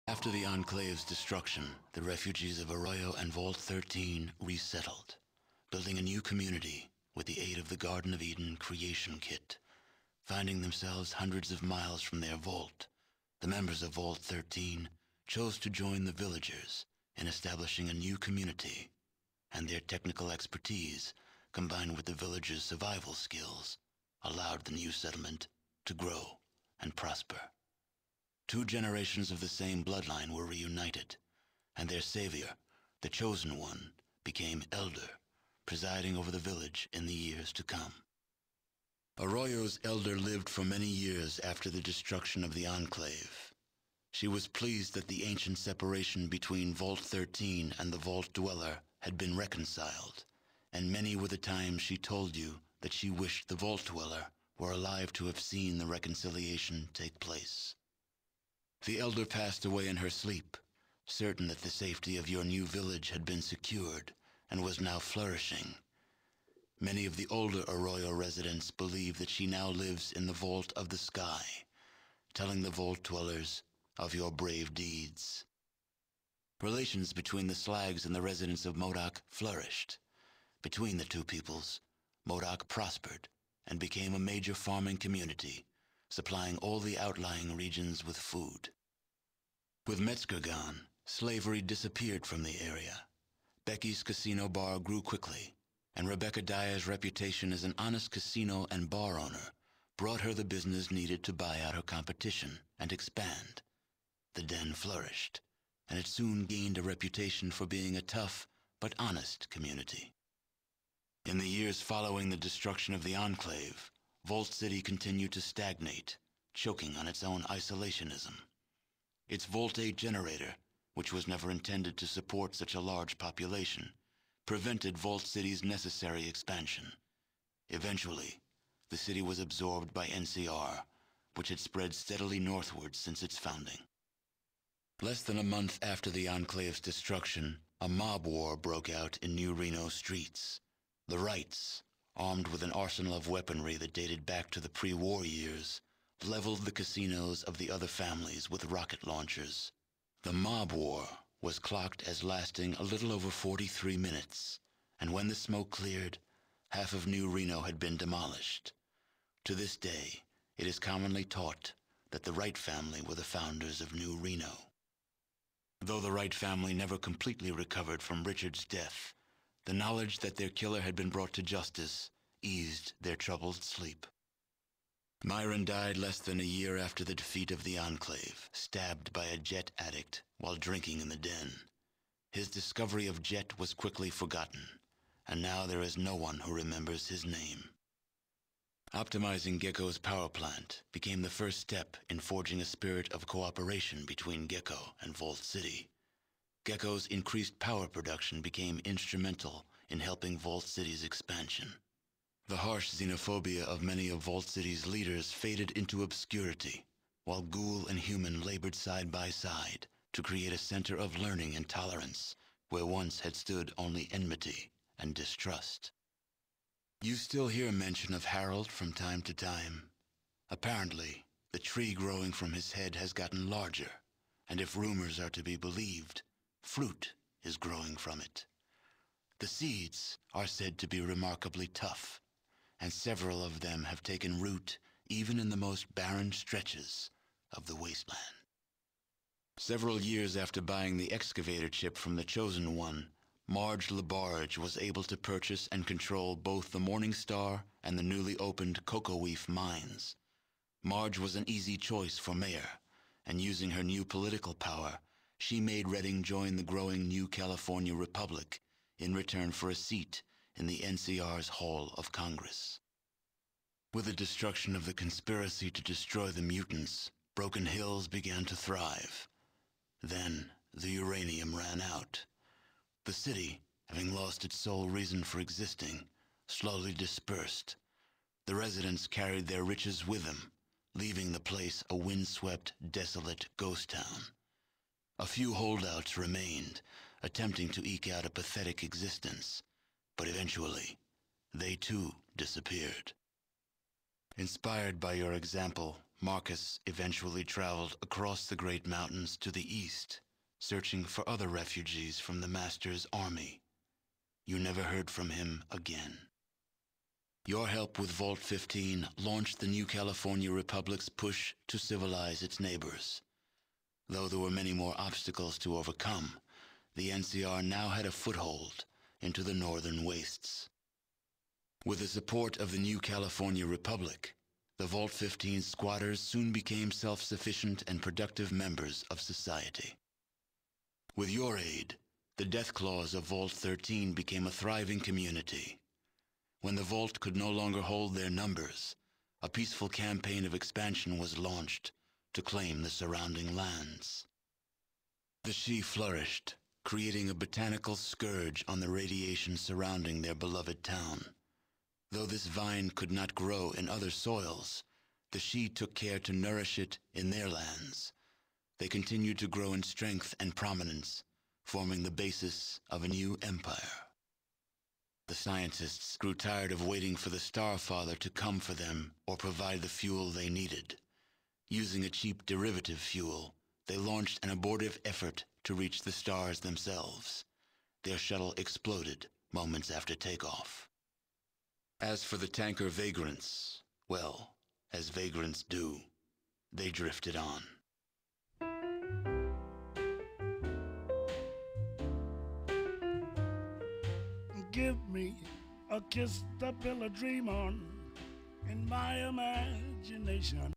After the Enclave's destruction, the refugees of Arroyo and Vault 13 resettled, building a new community with the aid of the Garden of Eden creation kit. Finding themselves hundreds of miles from their vault, the members of Vault 13 chose to join the villagers in establishing a new community, and their technical expertise, combined with the villagers' survival skills, allowed the new settlement to grow and prosper. 2 generations of the same bloodline were reunited, and their savior, the Chosen One, became elder, presiding over the village in the years to come. Arroyo's elder lived for many years after the destruction of the Enclave. She was pleased that the ancient separation between Vault 13 and the Vault Dweller had been reconciled, and many were the times she told you that she wished the Vault Dweller were alive to have seen the reconciliation take place. The elder passed away in her sleep, certain that the safety of your new village had been secured and was now flourishing. Many of the older Arroyo residents believe that she now lives in the vault of the sky, telling the Vault Dwellers of your brave deeds. Relations between the Slags and the residents of Modoc flourished. Between the two peoples, Modoc prospered and became a major farming community, supplying all the outlying regions with food. With Metzger gone, slavery disappeared from the area. Becky's casino bar grew quickly, and Rebecca Dyer's reputation as an honest casino and bar owner brought her the business needed to buy out her competition and expand. The den flourished, and it soon gained a reputation for being a tough but honest community. In the years following the destruction of the Enclave, Vault City continued to stagnate, choking on its own isolationism. Its Vault 8 generator, which was never intended to support such a large population, prevented Vault City's necessary expansion. Eventually, the city was absorbed by NCR, which had spread steadily northward since its founding. Less than a month after the Enclave's destruction, a mob war broke out in New Reno streets. The Rights, armed with an arsenal of weaponry that dated back to the pre-war years, leveled the casinos of the other families with rocket launchers. The mob war was clocked as lasting a little over 43 minutes, and when the smoke cleared, half of New Reno had been demolished. To this day, it is commonly taught that the Wright family were the founders of New Reno. Though the Wright family never completely recovered from Richard's death, the knowledge that their killer had been brought to justice eased their troubled sleep. Myron died less than a year after the defeat of the Enclave, stabbed by a Jet addict while drinking in the den. His discovery of Jet was quickly forgotten, and now there is no one who remembers his name. Optimizing Gecko's power plant became the first step in forging a spirit of cooperation between Gecko and Vault City. Gecko's increased power production became instrumental in helping Vault City's expansion. The harsh xenophobia of many of Vault City's leaders faded into obscurity, while Ghoul and Human labored side by side to create a center of learning and tolerance where once had stood only enmity and distrust. You still hear mention of Harold from time to time. Apparently, the tree growing from his head has gotten larger, and if rumors are to be believed, fruit is growing from it. The seeds are said to be remarkably tough, and several of them have taken root even in the most barren stretches of the wasteland. Several years after buying the excavator chip from the Chosen One, Marge LaBarge was able to purchase and control both the Morning Star and the newly opened Cocoa-Weef mines. Marge was an easy choice for mayor, and using her new political power, she made Redding join the growing New California Republic in return for a seat in the NCR's Hall of Congress. With the destruction of the conspiracy to destroy the mutants, Broken Hills began to thrive. Then, the uranium ran out. The city, having lost its sole reason for existing, slowly dispersed. The residents carried their riches with them, leaving the place a windswept, desolate ghost town. A few holdouts remained, attempting to eke out a pathetic existence, but eventually, they too disappeared. Inspired by your example, Marcus eventually traveled across the Great Mountains to the east, searching for other refugees from the Master's army. You never heard from him again. Your help with Vault 15 launched the new California Republic's push to civilize its neighbors. Though there were many more obstacles to overcome, the NCR now had a foothold into the northern wastes. With the support of the new California Republic, the Vault 15 squatters soon became self-sufficient and productive members of society. With your aid, the Death Claws of Vault 13 became a thriving community. When the Vault could no longer hold their numbers, a peaceful campaign of expansion was launched to claim the surrounding lands. The Shi flourished, creating a botanical scourge on the radiation surrounding their beloved town. Though this vine could not grow in other soils, the Shi took care to nourish it in their lands. They continued to grow in strength and prominence, forming the basis of a new empire. The scientists grew tired of waiting for the Starfather to come for them or provide the fuel they needed. Using a cheap derivative fuel, they launched an abortive effort to reach the stars themselves. Their shuttle exploded moments after takeoff. As for the tanker vagrants, well, as vagrants do, they drifted on. Give me a kiss to build a dream on in my imagination.